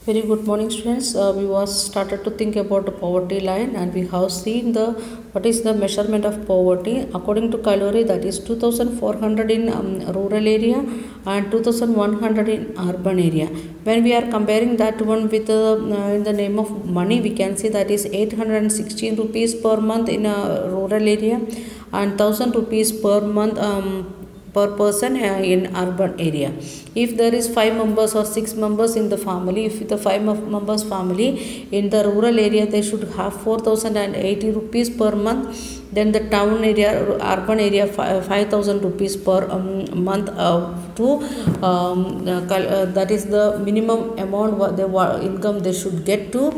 Very good morning, students. We was started to think about the poverty line, and we have seen the what is the measurement of poverty according to calorie, that is 2,400 in rural area and 2,100 in urban area. When we are comparing that one with in the name of money, we can see that is 816 rupees per month in a rural area and 1,000 rupees per month per person in urban area. If there is 5 members or 6 members in the family, if the 5 members family in the rural area, they should have 4,080 rupees per month. Then the town area, urban area, 5,000 rupees per month that is the minimum amount what the income they should get to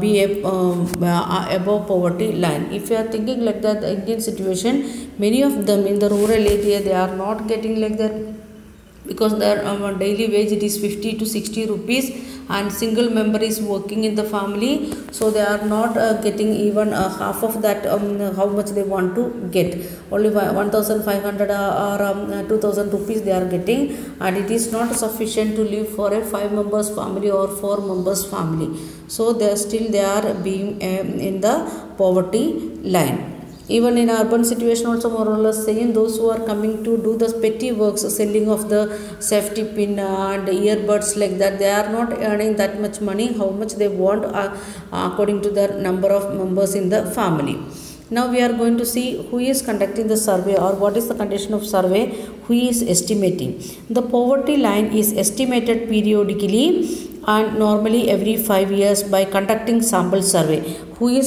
be above poverty line. If you are thinking like that, the Indian situation, many of them in the rural area, they are not getting like that, because their daily wage it is 50 to 60 rupees and single member is working in the family, so they are not getting even half of that how much they want to get. Only 1,500 or 2,000 rupees they are getting, and it is not sufficient to live for a 5 members family or 4 members family. So they are being in the poverty line. Even in urban situation also, more or less same, those who are coming to do the petty works, selling of the safety pin and earbuds like that, they are not earning that much money, how much they want according to the number of members in the family. Now we are going to see who is conducting the survey, or what is the condition of survey, who is estimating. The poverty line is estimated periodically and normally every 5 years by conducting sample survey. We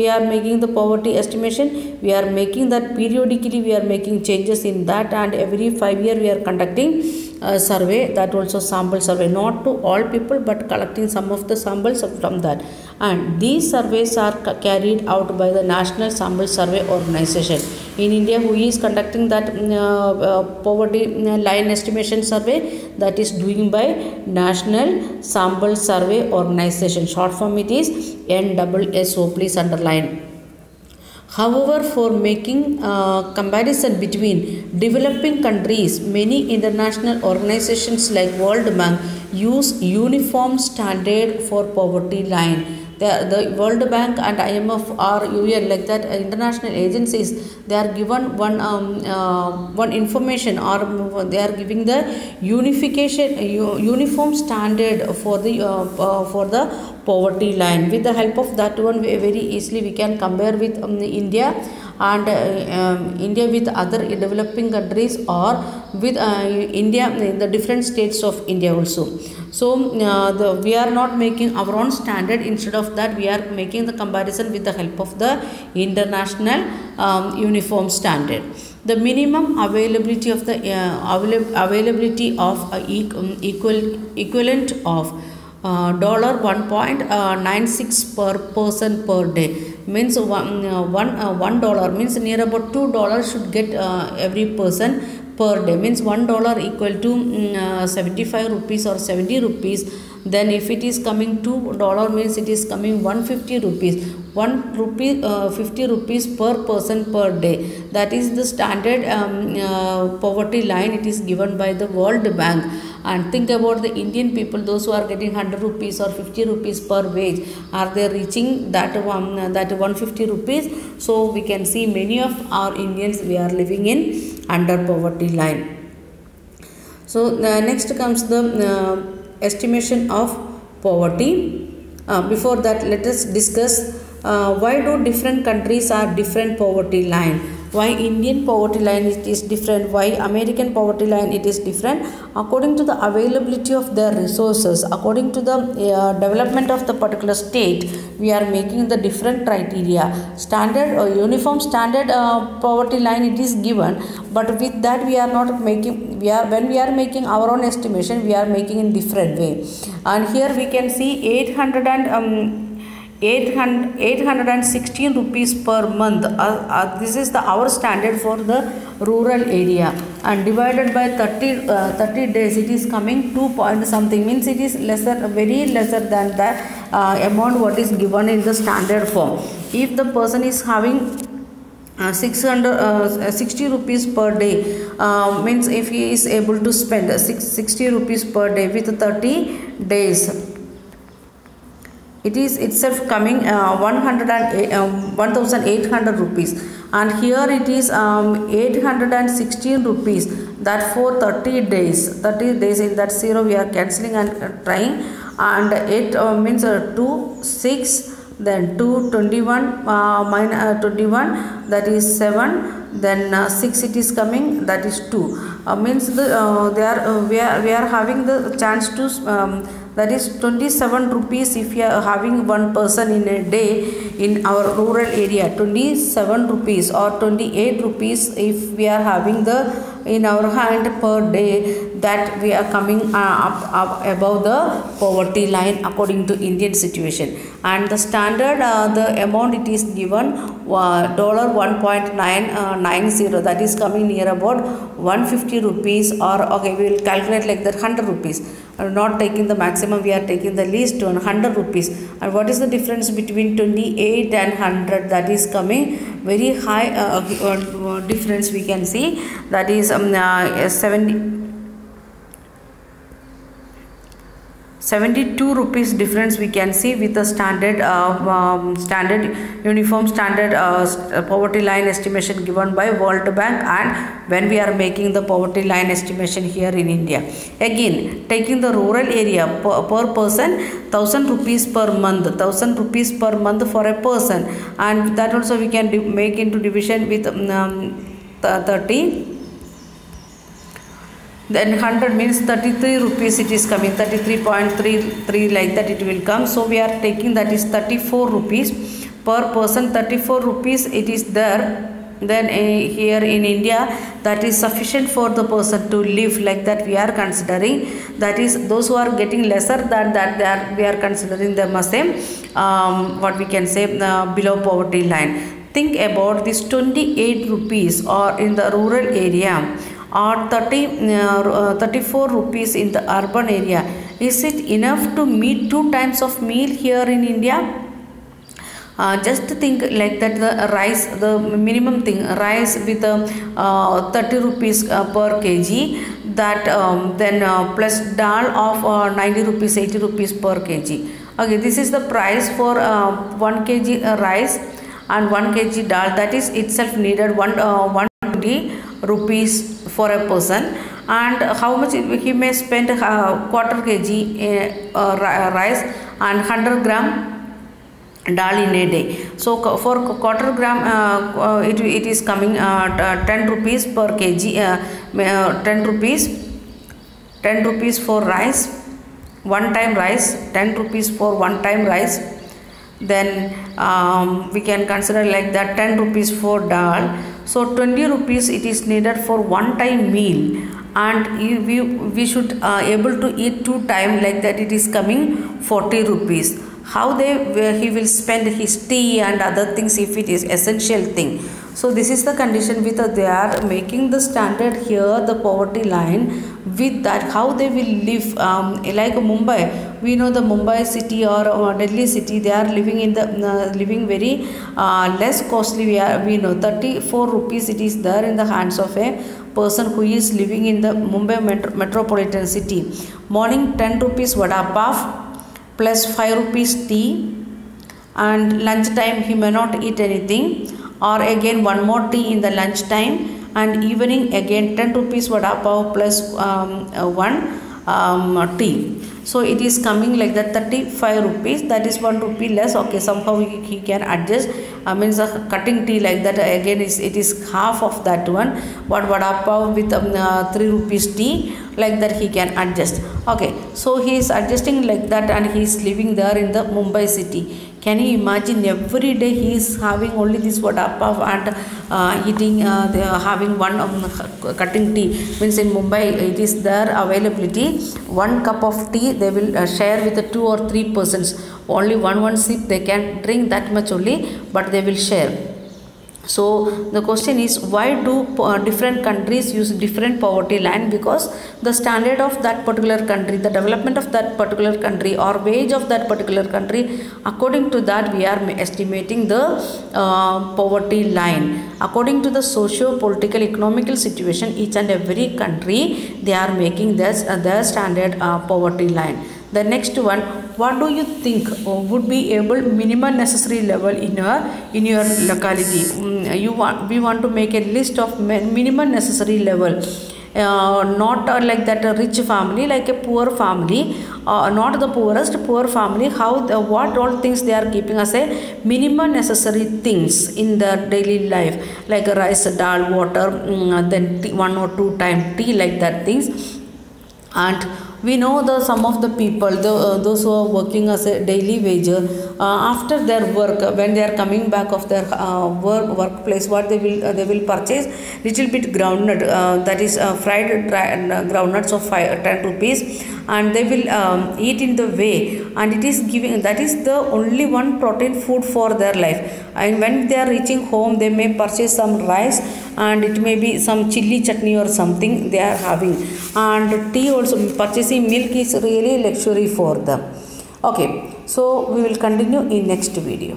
are making the poverty estimation? We are making that periodically, we are making changes in that, and every 5 years we are conducting a survey, that also sample survey, not to all people but collecting some of the samples from that. And these surveys are carried out by the National Sample Survey Organization. In India, who is conducting that poverty line estimation survey? That is doing by National Sample Survey Organization. Short form it is NSSO. Please underline. However, for making comparison between developing countries, many international organizations like World Bank use uniform standard for poverty line. The World Bank and IMF or UN, like that, international agencies, they are given one information, or they are giving the uniform standard for the poverty line. With the help of that one, very easily we can compare with India and India with other developing countries, or with India in the different states of India also. So we are not making our own standard. Instead of that, we are making the comparison with the help of the international uniform standard. The minimum availability of the equivalent of $1.96 per person per day, means $1 means near about $2 should get every person per day, means $1 equal to 75 rupees or 70 rupees. Then if it is coming $2 means it is coming 150 rupees. 50 rupees per person per day. That is the standard poverty line. It is given by the World Bank. And think about the Indian people, those who are getting 100 rupees or 50 rupees per wage, are they reaching that 150 rupees? So we can see many of our Indians, we are living in under poverty line. So next comes the estimation of poverty. Before that, let us discuss why do different countries are different poverty line. Why Indian poverty line it is different, why American poverty line it is different, according to the availability of their resources, according to the development of the particular state, we are making the different criteria. Standard or uniform standard poverty line it is given, but with that we are not making, when we are making our own estimation, we are making in different way. And here we can see 816 rupees per month. This is our standard for the rural area, and divided by 30 days, it is coming 2 point something, means it is very lesser than the amount what is given in the standard form. If the person is having 60 rupees per day, means if he is able to spend 60 rupees per day with 30 days, it is itself coming 1800 rupees, and here it is 816 rupees, that for 30 days in that 0 we are cancelling and trying, and it means 2 6, then 2 21 minus 21, that is 7, then 6 it is coming, that is 2, means the we are having the chance to that is 27 rupees if we are having one person in a day in our rural area, 27 rupees or 28 rupees if we are having the in our hand per day, that we are coming up above the poverty line according to Indian situation. And the standard the amount it is given $1.990, that is coming near about 150 rupees, or okay, we will calculate like that 100 rupees, not taking the maximum, we are taking the least to 100 rupees. And what is the difference between 28 and 100? That is coming very high difference we can see, that is 72 rupees difference we can see with the standard uniform standard poverty line estimation given by World Bank, and when we are making the poverty line estimation here in India. Again, taking the rural area per person 1000 rupees per month, 1000 rupees per month for a person, and that also we can make into division with 30. Then 100 means 33 rupees it is coming, 33.33 like that it will come. So we are taking that is 34 rupees per person, 34 rupees it is there. Then here in India, that is sufficient for the person to live, like that we are considering. That is those who are getting lesser than that, we are considering them as a what we can say below poverty line. Think about this 28 rupees or in the rural area, or 34 rupees in the urban area. Is it enough to meet 2 times of meal here in India? Just think like that, the rice, the minimum thing, rice with 30 rupees per kg, that then plus dal of 90 rupees, 80 rupees per kg. Okay, this is the price for 1 kg rice and 1 kg dal, that is itself needed 120 rupees for a person. And how much he may spend quarter kg rice and 100 gram dal in a day. So for quarter gram it is coming 10 rupees per kg, 10 rupees for rice, one time rice, 10 rupees for one time rice. Then we can consider like that 10 rupees for dal. So 20 rupees it is needed for one time meal, and we should able to eat 2 times, like that it is coming 40 rupees. How he will spend his tea and other things if it is essential thing. So this is the condition with they are making the standard here, the poverty line. With that, how they will live, like Mumbai, we know the Mumbai city or Delhi city, they are living in the living very less costly. We know 34 rupees it is there in the hands of a person who is living in the Mumbai metropolitan city. Morning 10 rupees vada pav plus 5 rupees tea, and lunch time he may not eat anything, or again one more tea in the lunch time, and evening again 10 rupees vada pav plus 1 tea. So it is coming like that 35 rupees, that is 1 rupee less. Okay, somehow he can adjust, means cutting tea like that, again it is half of that one, but vada pav with 3 rupees tea, like that he can adjust. Okay, so he is adjusting like that, and he is living there in the Mumbai city. Can you imagine every day he is having only this vada pav and eating, having one cutting tea. Means in Mumbai it is their availability, 1 cup of tea they will share with the 2 or 3 persons. Only one sip they can drink, that much only, but they will share. So the question is, why do different countries use different poverty line? Because the standard of that particular country, the development of that particular country, or wage of that particular country, according to that we are estimating the poverty line. According to the socio-political economical situation, each and every country, they are making this their standard poverty line. The next one, what do you think would be able minimum necessary level in your locality? We want to make a list of minimum necessary level. Not like that a rich family, like a poor family, not the poor family, what all things they are keeping as a minimum necessary things in the daily life, like rice, dal, water, then tea, 1 or 2 times tea, like that things. And we know some of the people, those who are working as a daily wager, after their work, when they are coming back of their workplace, what they will purchase little bit groundnut, that is fried groundnuts of 10 rupees, and they will eat in the way, and it is giving, that is the only one protein food for their life. And when they are reaching home, they may purchase some rice, and it may be some chili chutney or something they are having, and tea also. Purchasing milk is really luxury for them. Okay, so we will continue in next video.